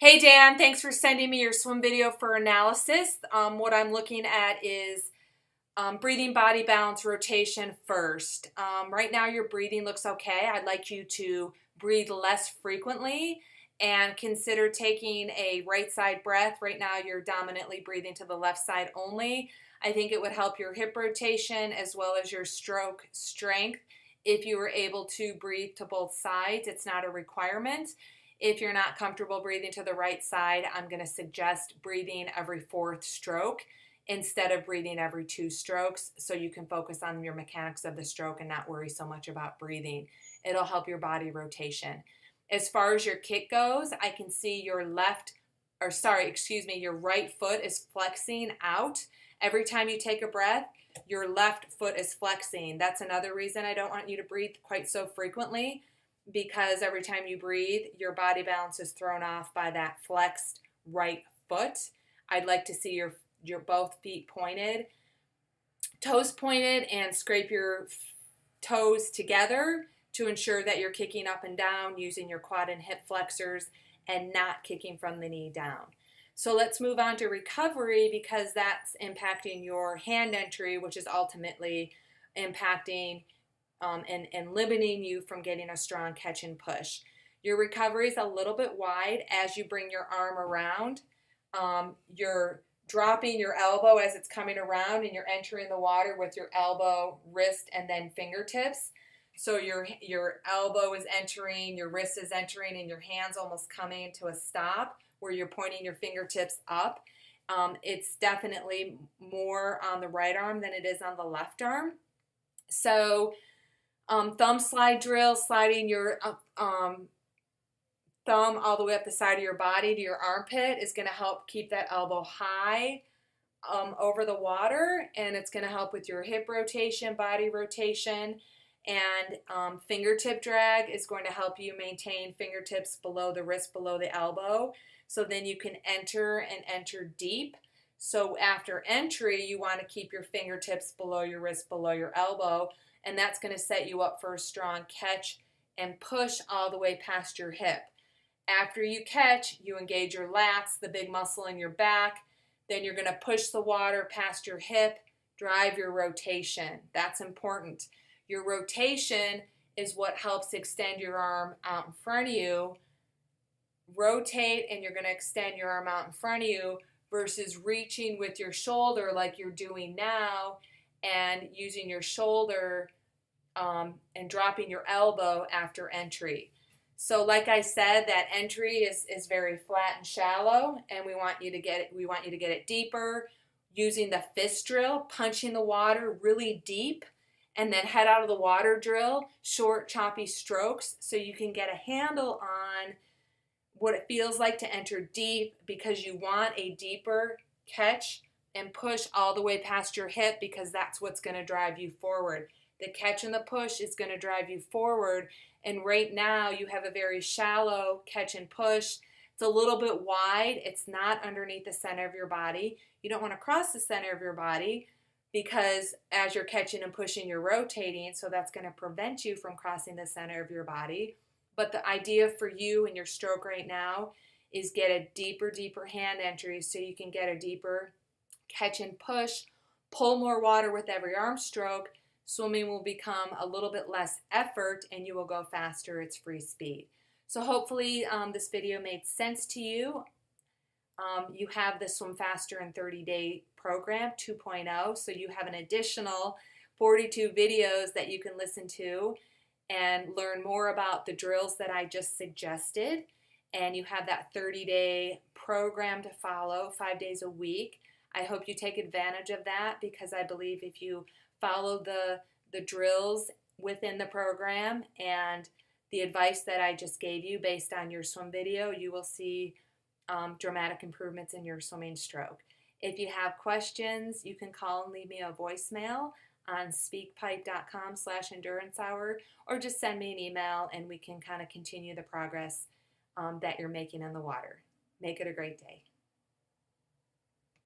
Hey Dan, thanks for sending me your swim video for analysis. What I'm looking at is breathing, body balance, rotation first. Right now your breathing looks okay. I'd like you to breathe less frequently and consider taking a right side breath. Right now you're dominantly breathing to the left side only. I think it would help your hip rotation as well as your stroke strength if you were able to breathe to both sides. It's not a requirement. If you're not comfortable breathing to the right side, I'm going to suggest breathing every fourth stroke instead of breathing every 2 strokes, so you can focus on your mechanics of the stroke and not worry so much about breathing. It'll help your body rotation. As far as your kick goes, I can see your your right foot is flexing out. Every time you take a breath, your left foot is flexing. That's another reason I don't want you to breathe quite so frequently, because every time you breathe, your body balance is thrown off by that flexed right foot. I'd like to see your both feet pointed, toes pointed, and scrape your toes together to ensure that you're kicking up and down using your quad and hip flexors and not kicking from the knee down. So let's move on to recovery, because that's impacting your hand entry, which is ultimately impacting and limiting you from getting a strong catch and push. Your recovery is a little bit wide as you bring your arm around. You're dropping your elbow as it's coming around, and you're entering the water with your elbow, wrist, and then fingertips. So your elbow is entering, your wrist is entering, and your hand's almost coming to a stop where you're pointing your fingertips up. It's definitely more on the right arm than it is on the left arm. So thumb slide drill, sliding your thumb all the way up the side of your body to your armpit is going to help keep that elbow high over the water, and it's going to help with your hip rotation, body rotation, and fingertip drag is going to help you maintain fingertips below the wrist, below the elbow, so then you can enter deep. So after entry, you want to keep your fingertips below your wrist, below your elbow, and that's going to set you up for a strong catch and push all the way past your hip. After you catch, you engage your lats, the big muscle in your back. Then you're going to push the water past your hip, drive your rotation. That's important. Your rotation is what helps extend your arm out in front of you. Rotate, and you're going to extend your arm out in front of you versus reaching with your shoulder like you're doing now and using your shoulder and dropping your elbow after entry. So like I said, that entry is very flat and shallow, and we want you to get it deeper using the fist drill, punching the water really deep, and then head out of the water drill, short choppy strokes, so you can get a handle on what it feels like to enter deep, because you want a deeper catch and push all the way past your hip, because that's what's going to drive you forward. The catch and the push is going to drive you forward, and right now you have a very shallow catch and push. It's a little bit wide. It's not underneath the center of your body. You don't want to cross the center of your body, because as you're catching and pushing, you're rotating, so that's going to prevent you from crossing the center of your body. But the idea for you and your stroke right now is get a deeper hand entry so you can get a deeper catch and push, pull more water with every arm stroke. Swimming will become a little bit less effort and you will go faster. It's free speed. So hopefully this video made sense to you. You have the Swim Faster in 30-Day program 2.0, so you have an additional 42 videos that you can listen to and learn more about the drills that I just suggested. And you have that 30-day program to follow 5 days a week. I hope you take advantage of that, because I believe if you follow the drills within the program and the advice that I just gave you based on your swim video, you will see dramatic improvements in your swimming stroke. If you have questions, you can call and leave me a voicemail on speakpipe.com/endurance-hour, or just send me an email and we can kind of continue the progress that you're making in the water. Make it a great day.